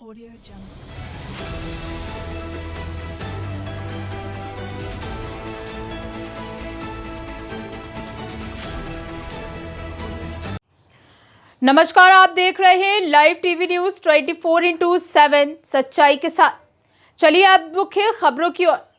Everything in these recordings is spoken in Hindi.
Audio Jungle. नमस्कार, आप देख रहे हैं लाइव टीवी न्यूज 24/7 सच्चाई के साथ। चलिए अब मुख्य खबरों की ओर।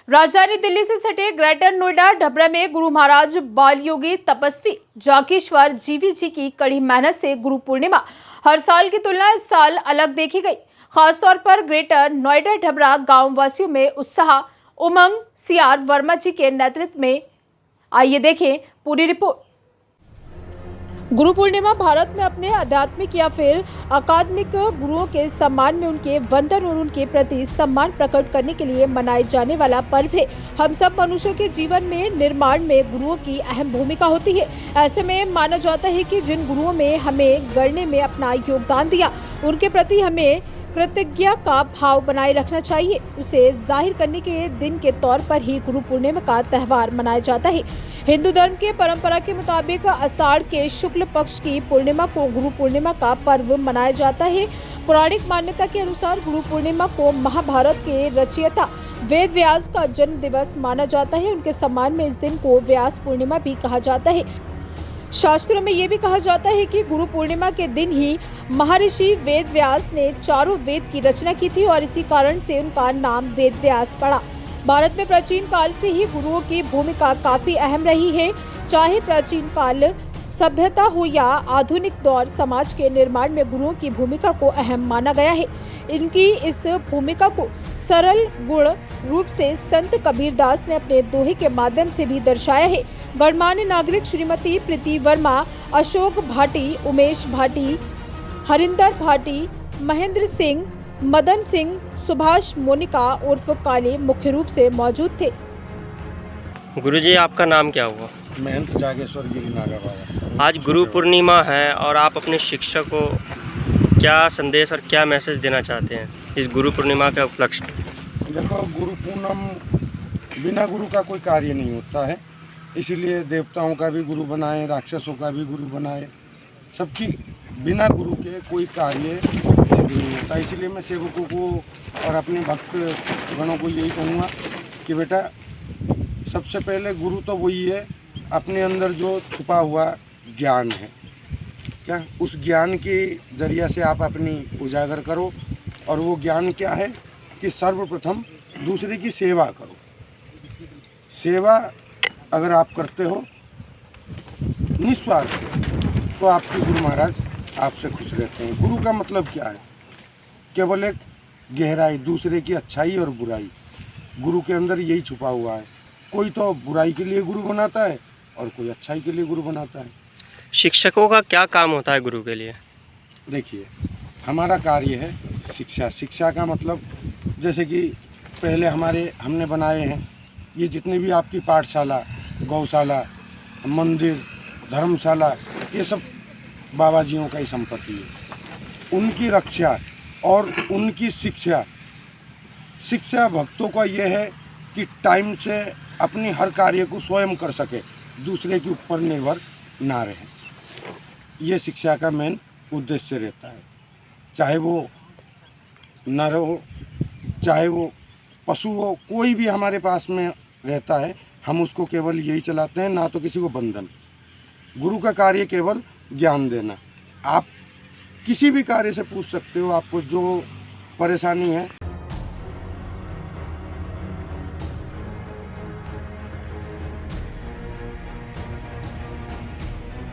राजधानी दिल्ली से सटे ग्रेटर नोएडा ढबरा में गुरु महाराज बाल योगी तपस्वी जागेश्वर जीवी जी की कड़ी मेहनत से गुरु पूर्णिमा हर साल की तुलना इस साल अलग देखी गई। खासतौर पर ग्रेटर नोएडा ढबरा गांव वासियों में उत्साह। उमंग सीआर वर्मा जी के नेतृत्व में। आइए देखें पूरी रिपोर्ट। गुरु पूर्णिमा भारत में अपने आध्यात्मिक या फिर अकादमिक गुरुओं के सम्मान में उनके वंदन और उनके प्रति सम्मान प्रकट करने के लिए मनाए जाने वाला पर्व है। हम सब मनुष्यों के जीवन में निर्माण में गुरुओं की अहम भूमिका होती है। ऐसे में माना जाता है कि जिन गुरुओं में हमें गढ़ने में अपना योगदान दिया, उनके प्रति हमें कृतज्ञता का भाव बनाए रखना चाहिए। उसे जाहिर करने के दिन के तौर पर ही गुरु पूर्णिमा का त्यौहार मनाया जाता है। हिंदू धर्म के परंपरा के मुताबिक आषाढ़ के शुक्ल पक्ष की पूर्णिमा को गुरु पूर्णिमा का पर्व मनाया जाता है। पौराणिक मान्यता के अनुसार गुरु पूर्णिमा को महाभारत के रचयिता वेद व्यास का जन्म दिवस माना जाता है। उनके सम्मान में इस दिन को व्यास पूर्णिमा भी कहा जाता है। शास्त्रों में ये भी कहा जाता है कि गुरु पूर्णिमा के दिन ही महर्षि वेद व्यास ने चारों वेद की रचना की थी और इसी कारण से उनका नाम वेद व्यास पड़ा। भारत में प्राचीन काल से ही गुरुओं की भूमिका काफी अहम रही है। चाहे प्राचीन काल सभ्यता हो या आधुनिक दौर, समाज के निर्माण में गुरुओं की भूमिका को अहम माना गया है। इनकी इस भूमिका को सरल गुण रूप से संत कबीरदास ने अपने दोहे के माध्यम से भी दर्शाया है। गणमान्य नागरिक श्रीमती प्रीति वर्मा, अशोक भाटी, उमेश भाटी, हरिंदर भाटी, महेंद्र सिंह, मदन सिंह, सुभाष मोनिका उर्फ काले मुख्य रूप से मौजूद थे। गुरुजी, आपका नाम क्या हुआ? महंत जागेश्वर गिरी नागा बाबा। आज गुरु पूर्णिमा है और आप अपने शिक्षक को क्या संदेश और क्या मैसेज देना चाहते हैं इस गुरु पूर्णिमा के उपलक्ष्य में? देखो, गुरु पूर्णम बिना गुरु का कोई कार्य नहीं होता है। इसीलिए देवताओं का भी गुरु बनाए, राक्षसों का भी गुरु बनाए, सबकी बिना गुरु के कोई कार्य सिद्ध नहीं होता। इसीलिए मैं सेवकों को और अपने भक्त गणों को यही कहूँगा कि बेटा, सबसे पहले गुरु तो वही है, अपने अंदर जो छुपा हुआ ज्ञान है, क्या उस ज्ञान के जरिए से आप अपनी उजागर करो। और वो ज्ञान क्या है कि सर्वप्रथम दूसरे की सेवा करो। सेवा अगर आप करते हो निस्वार्थ, तो आपके गुरु महाराज आपसे खुश रहते हैं। गुरु का मतलब क्या है? केवल एक गहराई, दूसरे की अच्छाई और बुराई, गुरु के अंदर यही छुपा हुआ है। कोई तो बुराई के लिए गुरु बनाता है और कोई अच्छाई के लिए गुरु बनाता है। शिक्षकों का क्या काम होता है गुरु के लिए? देखिए, हमारा कार्य है शिक्षा। शिक्षा का मतलब जैसे कि पहले हमने बनाए हैं ये जितने भी आपकी पाठशाला, गौशाला, मंदिर, धर्मशाला, ये सब बाबा जियों का ही संपत्ति है। उनकी रक्षा और उनकी शिक्षा भक्तों का ये है कि टाइम से अपनी हर कार्य को स्वयं कर सके, दूसरे के ऊपर निर्भर ना रहे। ये शिक्षा का मेन उद्देश्य रहता है। चाहे वो नर हो, चाहे वो पशु हो, कोई भी हमारे पास में रहता है, हम उसको केवल यही चलाते हैं, ना तो किसी को बंधन। गुरु का कार्य केवल ज्ञान देना। आप किसी भी कार्य से पूछ सकते हो, आपको जो परेशानी है